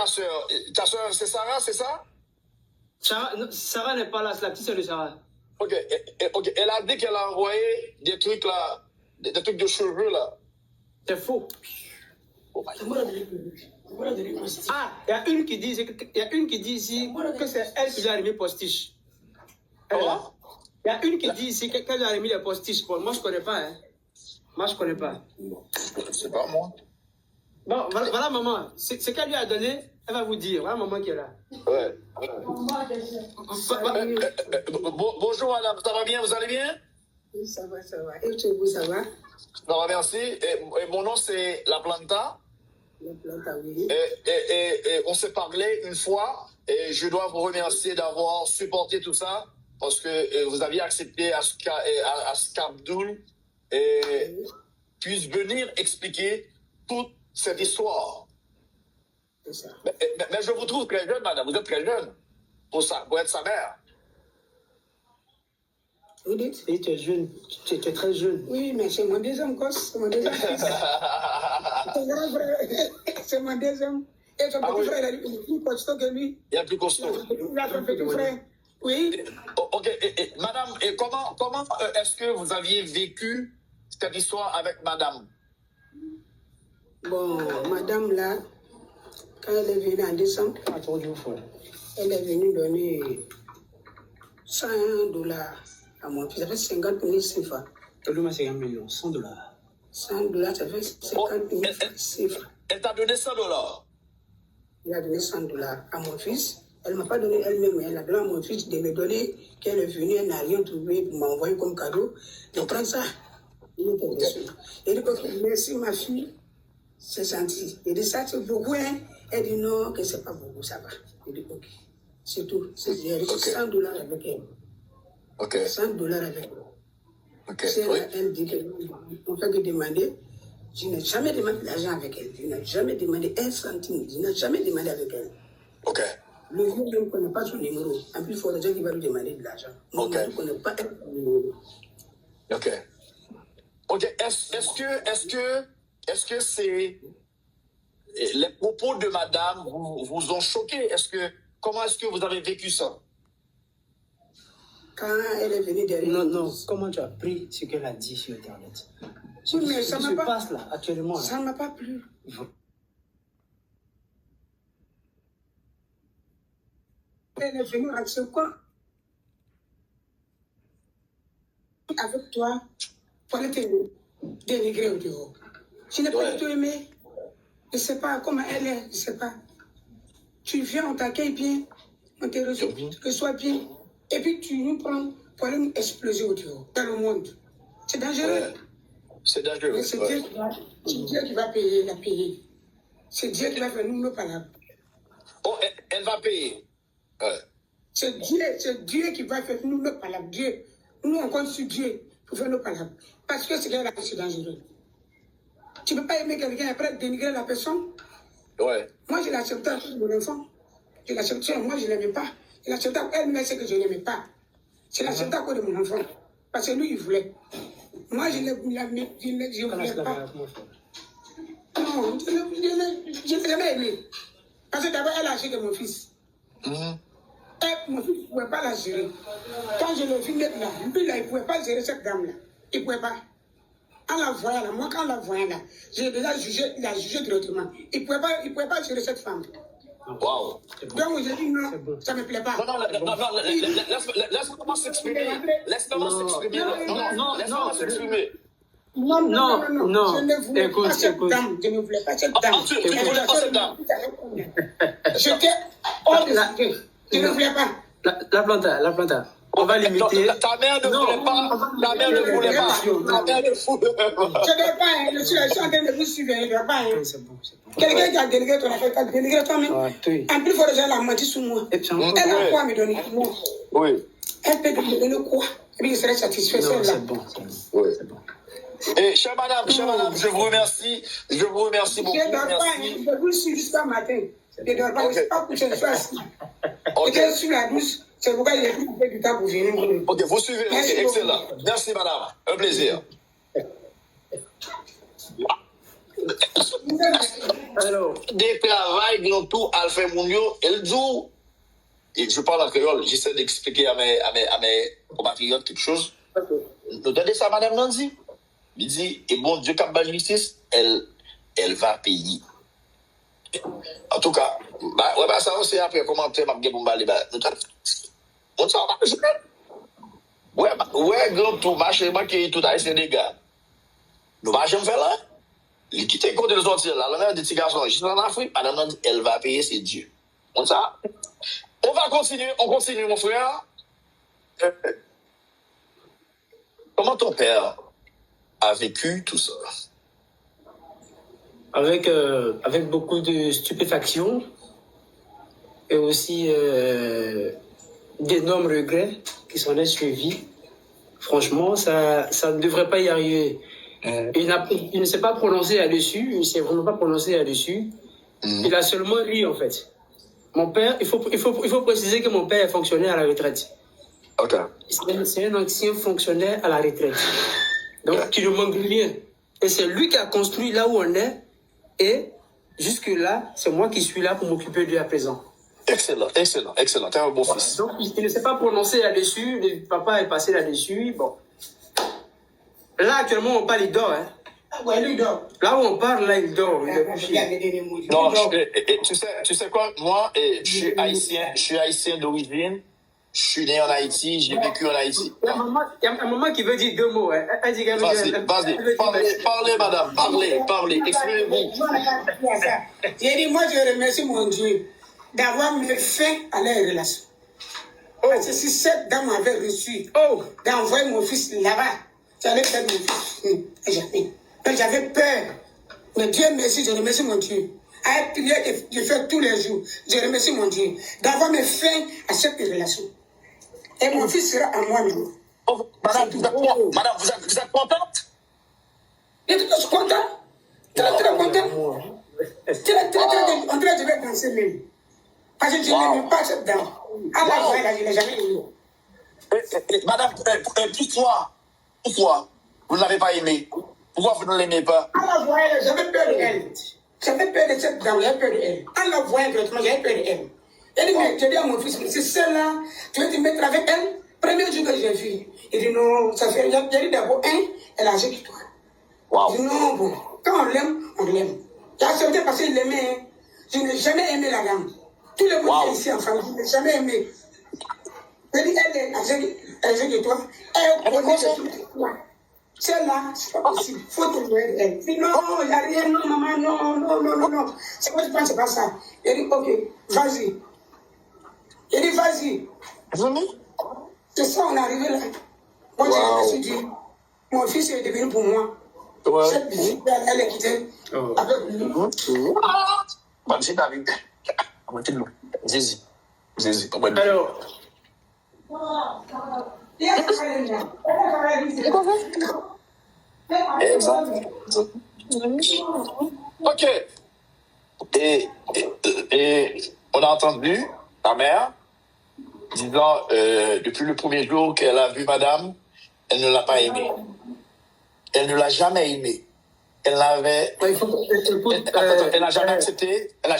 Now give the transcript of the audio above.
ta soeur? Ta soeur, c'est Sarah, c'est ça? Sarah n'est pas là, c'est la petite soeur de Sarah. Ok, ok. Elle a dit qu'elle a envoyé des trucs là, des trucs de cheveux là. C'est faux. Oh my God. Ah, il y a une qui dit ici que c'est elle qui lui a remis postiche. Il y a une qui dit ici qu'elle lui a remis les postiches. Bon, moi je connais pas, hein. Moi je connais pas. C'est pas moi. Bon, voilà maman. Ce qu'elle lui a donné, elle va vous dire. Voilà maman qui est là. Ouais. Bonjour madame, ça va bien, vous allez bien? Oui, ça va, ça va. Et chez vous, ça va? Ça va, merci. Et mon nom c'est La Planta. La Planta, oui. Et on s'est parlé une fois et je dois vous remercier d'avoir supporté tout ça parce que vous aviez accepté à ce qu'Abdoul puisse venir expliquer toute cette histoire. C'est ça. Mais je vous trouve très jeune, madame. Vous êtes très jeune pour ça, pour être sa mère. Vous dites? Oui, tu es jeune. Tu es très jeune. Oui, mais c'est mon deuxième gosse, c'est mon deuxième fils. C'est grand frère, c'est mon deuxième. Et son petit frère, il est plus costaud que lui. Il est plus costaud. Il a son petit frère. Oui. Ok, madame, et comment est-ce que vous aviez vécu cette histoire avec madame? Bon, madame là, quand elle est venue en décembre, elle est venue donner $100 à mon fils. Ça fait 50 000 CFA. Tellement c'est 1 million, $100. $100, ça fait 50 000 CFA. Elle t'a donné $100. Elle a donné $100 à mon fils. Elle ne m'a pas donné elle-même, mais elle a donné à mon fils de me donner qu'elle est venue, elle n'a rien trouvé pour m'envoyer comme cadeau. Donc prends ça. Il était déçu. Elle dit que merci ma fille, c'est gentil. Il dit ça c'est beaucoup, hein? Elle dit non, que c'est pas beaucoup, ça va. Il dit ok, c'est tout. C'est $100 avec elle. Ok. $100 avec elle. Ok. Elle dit qu'on fait que demander. Je n'ai jamais demandé d'argent avec elle. Je n'ai jamais demandé un centime. Je n'ai jamais demandé avec elle. Ok. Le vieux ne connaît pas son numéro. En plus, il faut des gens qui vont lui demander de l'argent. Mon mari ne connaît pas son numéro. Ok. Ok. Est-ce que c'est les propos de madame vous ont choqué? Comment est-ce que vous avez vécu ça? Quand elle est venue derrière. Non. Comment tu as pris ce qu'elle a dit sur Internet? Oui, mais ça se m'a pas. passe là, actuellement. Là. Ça ne m'a pas plu. Elle est venue avec ce quoi? Avec toi, pour aller te dénigrer au dehors. Je n'ai pas du tout aimé. Je ne sais pas comment elle est, je ne sais pas. Tu viens, on t'accueille bien, on te reçoit bien, et puis tu nous prends pour aller nous exploser au dehors, dans le monde. C'est dangereux. Ouais. C'est dangereux. C'est Dieu qui va payer, la payer. C'est Dieu qui va faire nous nos palabres. Oh, elle va payer. Ouais. C'est Dieu qui va faire nous nos palabres. Dieu. Nous, on compte sur Dieu pour faire nos palabres. Parce que c'est dangereux. Tu ne peux pas aimer quelqu'un et après dénigrer la personne. Ouais. Moi, je l'accepte à mon enfant. Je l'accepte, moi, je ne l'aimais pas. Je l'accepte à elle, mais c'est que je ne l'aimais pas. Je l'accepte à cause de mon enfant. Parce que lui, il voulait. Moi, je ne voulais pas. Non, je ne l'ai jamais aimé. Parce que d'abord, elle a acheté mon fils. Mon fils ne pouvait pas la gérer. Quand je l'ai vu mettre là, lui, là, il ne pouvait pas gérer cette dame-là. Il ne pouvait pas. En la voyant là, moi, quand la voyant là, j'ai déjà jugé, il a jugé directement. Il ne pouvait pas gérer cette femme. Wow. Donc, j'ai dit non, ça ne me plaît pas. Non, laisse-moi s'exprimer. Laisse-moi s'exprimer. Laisse-moi s'exprimer. Non, je ne voulais pas cette dame. Je ne voulais pas cette dame. Tu ne voulais pas cette dame. J'étais hors de la vie. Je ne voulais pas. La planta. On va limiter. Ta mère ne voulait pas. Ta mère ne voulait pas. Ta mère ne voulait pas. Je ne vais pas. Je suis en train de vous suivre. Je ne vais pas. C'est bon. Quelqu'un qui a délégué ton affaire, qui a délégué toi-même. En plus, il faut déjà la mentir sur moi. Elle a quoi à me donner? Oui. Elle peut me donner quoi? Et puis, je serai satisfait. C'est bon. Oui. Et chère madame, je vous remercie. Je vous remercie beaucoup. Je ne dors pas. Je vous suis jusqu'à matin. Je ne dors pas. Je ne suis pas couché. Je suis assis. Et je suis la douche. C'est pourquoi il y a plus du temps pour venir. Ok, vous suivez. Ok, excellent. Merci madame. Un plaisir. Alors, Des travails, ils ont tout à le faire, mon yo, elle dit, et je parle en créole, j'essaie d'expliquer à mes compatriotes quelque chose. Vous entendez ça, madame Nancy? Il dit, et bon Dieu, cap justice, elle va payer. En tout cas, ça aussi après commentaire, m'a bien bombardé, on s'en va, je ouais, grand tout, marché, qui tout à des gars. Nous va jamais faire là. Il quitte le côté de sortir là, l'honneur des petits garçons, juste en Afrique, madame Nancy, elle va payer, c'est Dieu. On ça? On va continuer, mon frère. Comment ton père a vécu tout ça? Avec beaucoup de stupéfaction et aussi d'énormes regrets qui s'en est suivis. Franchement, ça ne devrait pas y arriver. Il ne s'est pas prononcé là-dessus, il ne s'est vraiment pas prononcé là-dessus. Il a seulement ri, en fait. Mon père, il faut préciser que mon père est fonctionnaire à la retraite. Ok. C'est un ancien fonctionnaire à la retraite. Donc, qui ne manque rien. Et c'est lui qui a construit là où on est. Et jusque-là, c'est moi qui suis là pour m'occuper de lui à présent. Excellent. T'es un beau fils. Donc, il ne s'est pas prononcé là-dessus. Le papa est passé là-dessus. Bon. Là, actuellement, on parle, il dort. Hein. Ah ouais, lui dort. Là où on parle, là, il dort. Non, tu sais quoi? Moi, je suis haïtien d'origine. Je suis né en Haïti, j'ai vécu en Haïti. Il y a un maman qui veut dire 2 mots. Hein. Elle dit Vas-y, parlez, madame, parlez, exprimez-vous. J'ai dit, moi, je remercie mon Dieu d'avoir mis fin à leur relation. Parce que si cette dame avait reçu d'envoyer mon fils là-bas, j'allais perdre mon fils. Jamais. Donc j'avais peur. Mais Dieu merci, je remercie mon Dieu. À être prière que je fais tous les jours, je remercie mon Dieu d'avoir mis fin à cette relation. Et mon fils sera à moi maintenant. Oh, madame, vous êtes contente? Je suis content. Très content. Très, on dirait que je vais danser même. Parce que je n'aime pas cette dame. À la voix, là, je ne l'ai jamais aimé. Madame, pourquoi vous ne l'avez pas aimé? Pourquoi vous ne l'aimez pas? À la voix, j'avais peur de elle. J'avais peur de cette dame, j'avais peur de elle. En la voyant directement, j'avais peur de elle. Elle dit, mais je dis à mon fils, c'est celle-là, tu veux te mettre avec elle? Premier jour que j'ai vu, il dit non, ça fait, il a dit d'abord, elle a âgé que toi. Wow. Il dit non, bon, quand on l'aime, on l'aime. J'ai accepté parce qu'il l'aimait. Je n'ai jamais aimé la dame. Tout le monde ici, enfin, je n'ai jamais aimé. Je dis, elle est âgée que toi. Elle connaît toi. Celle-là, c'est pas possible. Faut te voir elle. Il dit non, il n'y a rien, non, maman, non. C'est quoi, je pense, c'est pas ça. Il dit, ok, vas-y. Il dit, vas-y. C'est ça, on est arrivé là. Moi, je me suis dit, mon fils est devenu pour moi. Ouais. Cette visite, elle est quittée avec lui. C'est David. Zizi. Alors, Ok. Et on a entendu ta mère disant depuis le premier jour qu'elle a vu madame, elle ne l'a pas aimée. Elle ne l'a jamais aimée. Elle n'avait. Elle n'a jamais accepté. Elle a